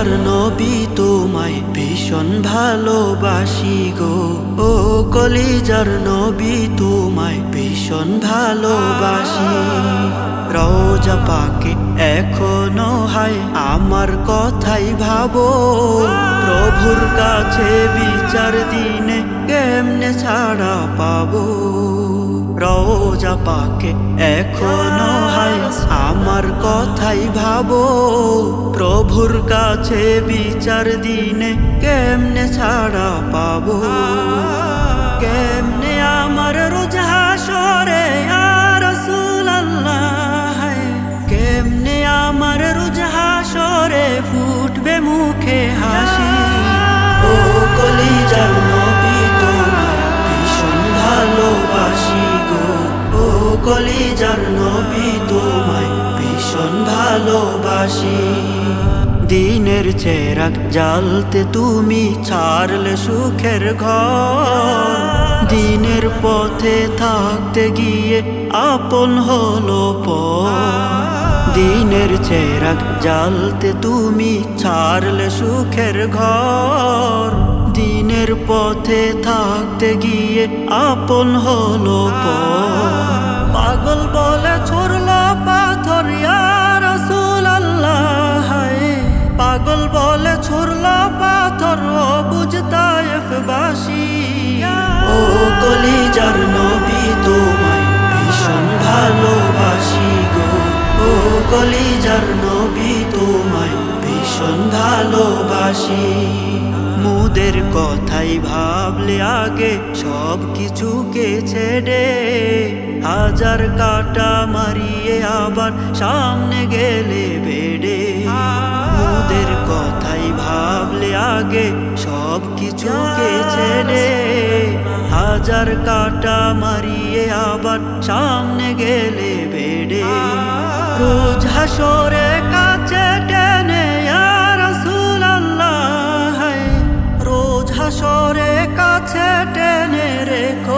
কলিজার নবী তোমায় ভীষণ ভালোবাসি গো। ও কলিজার নবী তোমায় ভীষণ ভালোবাসি। রওজা পাকে এখনো হায় আমার কথাই ভাবো, প্রভুর কাছে বিচার দিনে কেমনে ছাড়া পাবো। রওজা পাকে এখনো হায় আমার কথাই ভাবো, প্রভুর কাছে বিচার দিনে কেমনে ছাড়া পাবো। কেমনে আমার রোজ হাসরে ইয়া রাসূলুল্লাহ, কেমনে আমার রোজ হাসরে ফুটবে মুখে হাসি। ও কলিজার নবী তোমায় ভীষণ ভালোবাসি গো। ও কলিজার নবী তোমায় ভীষণ ভালোবাসি। দিনের চেরাগ জ্বালতে তুমি ছাড়লে সুখের ঘর, দিনের পথে থাকতে গিয়ে আপন হলো পর। দিনের চেরাগ জ্বালতে তুমি ছাড়লে সুখের ঘর, দিনের পথে থাকতে গিয়ে আপন হলো পর। পাগল বলে ছুড়লো পাথর ইয়া রাসূলুল্লাহ, পাগল বলে ছুড়লো পাথর ও বুঝ তায়েফবাসী। ও কলিজার নবী তোমায় ভীষণ ভালোবাসি গো। ও কলিজার নবী তোমায় ভীষণ ভালোবাসি। মুদের কথাই ভাবলে আগে সব কিছুকে ছেড়ে, হাজার কাটা মারিয়ে আবার সামনে গেলে বেড়ে। মুদের কথাই ভাবলে আগে সব কিছুকে ছেড়ে, হাজার কাটা মারিয়ে আবার সামনে গেলে বেড়ে। রোজ হাসরে কাছে টেনে ইয়া রাসূলুল্লাহ, রোজ হাসরে কাছে টেনে রেখো